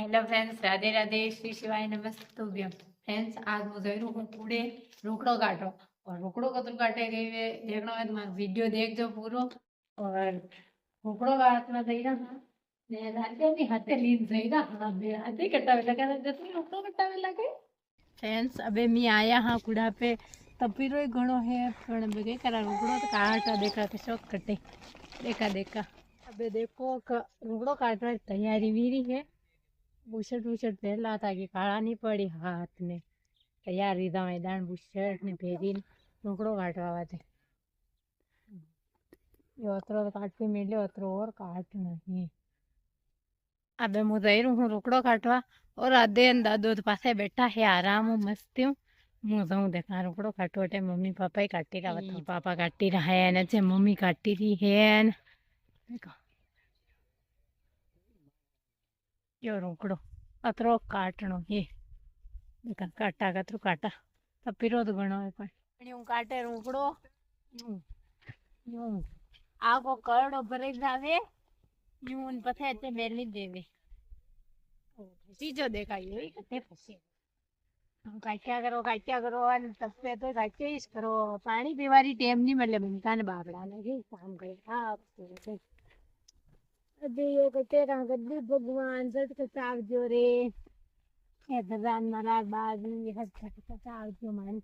Hello friends, Radhe Radhe, Shri शिवाय नमस्तुभ्यम। Friends, आज मैं जई हूँ कूड़े रोकड़ो काटो और रोकड़ो कतरो काटे गई वे देखना है तो मैं वीडियो देख जो पूरो। और रोकड़ो काटना जई ना ने राते नहीं हाथे लीन जई ना हां बे हाथे कटावे लगा जतनी रोकड़ो कटावे लगे। फ्रेंड्स, अबे मी आया हाँ कूड़ा पे तब फिर घणो है पण बे करा रोकड़ो तो काटा देखा के शौक कटे देखा देखा। अबे देखो रोकड़ो काटने की तैयारी वीरी है। बुशर्ट वुशर्ट पहला था कि काला नहीं पड़ी हाथ ने तैयार रीधा मैदान बुशर्ट ने पहरी रोकड़ो काटवा वाते ये अतरो तो काट के मिले अतरो और काट नहीं। अबे मु जई हूँ रोकड़ो काटवा और आधे दादो तो पासे बैठा है आराम हूँ मस्त हूँ। मु जाऊँ देखा रोकड़ो काटो टे मम्मी पापा ही काटी रहा था पापा काटी रहा है न मम्मी काटी रही है देखो यो रोकड़ो अतरो काटनो ये देखा काटा कतरो काटा तब पिरो तो घणो है पण यूं काटे रोकड़ो यूं यूं आगो करड़ो भरे जावे यूं न पथे ते मेली देवे सीजो देखायो ई कते फसे काट्या करो अन तब पे तो काट्या ही करो पानी पीवारी टेम नहीं मिले बनता ने बाबड़ा लगे काम करे आप अबे यो कते रा गद्दी भगवान जट के साव जो रे ए भगवान महाराज बाजी हट हट साव जो मान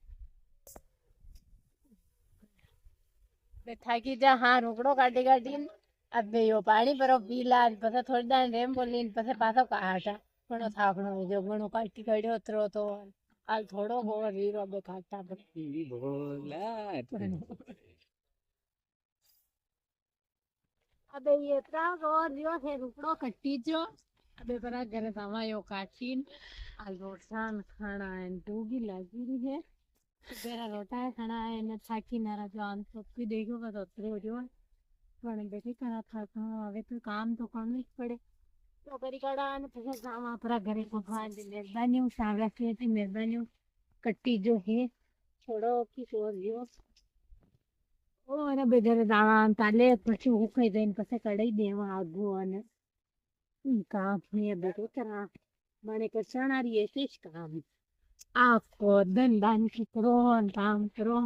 થાકી જા હા રોકડો કાઢી કાઢીને અબે યો પાણી ભરો પીલા પછી થોડી દાણ રેમ બોલીને પછી પાછો કાઢા ઘણો થાકણો જો ઘણો કાઢી કાઢ્યો અતરો તો હાલ થોડો ગોળ વીરો બે કાઢતા ભોલા अबे ये ता और यो है रुकड़ो कट्टी जो अबे बरा घरे सामा यो काटीन आल रोटसान खाना है डूगी लगी रही है बेरा रोटा है खाना है न थाकी नारा जो आम सब भी देखो का तो जो पण बेटी करा था હવે તો કામ તો કરવું જ પડે તો કરી કાઢા અને પછી સામા આપણા ઘરે ભગવાન ની મહેરબાની સાવરા થી મહેરબાની કટ્ટી જો હે છોડો की સોરિયો ઓ અને બેગરે દાવા તાલે પછી ઉખાઈ જઈને પછી કઢાઈ દેવા આગુ અને કામ હે બેટો કરા મને કરનારી એસે જ કામ આખો ધંધા ની કરો કામ કરો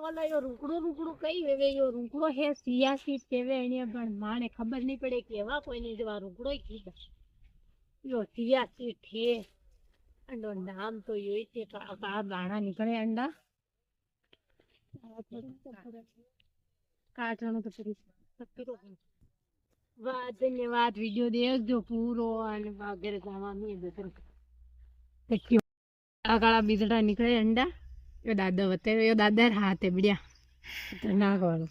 वाला यो रुकड़ो रुकड़ो कई वेवे यो रुकड़ो है सियासी केवे एने पण माने खबर नहीं पड़े केवा कोई नहीं जवा रुकड़ो ही कीधा यो सियासी थे अंडो नाम तो यो ही थे का दाना निकले अंडा काटनो तो पूरी सबको वाह धन्यवाद वीडियो देखजो पूरो અને વાગરે જવાનું એ બધું देखियो काला बीजड़ा निकले अंडा यो दादा बते यो दादा हाथे बढ़िया खतरनाक वालो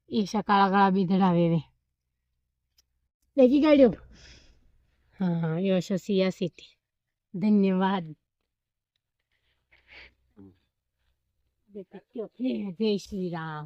ये काला काला बीधड़ा वेवे देखी गाड़ियो हाँ यो सिया सिटी धन्यवाद जय श्री राम।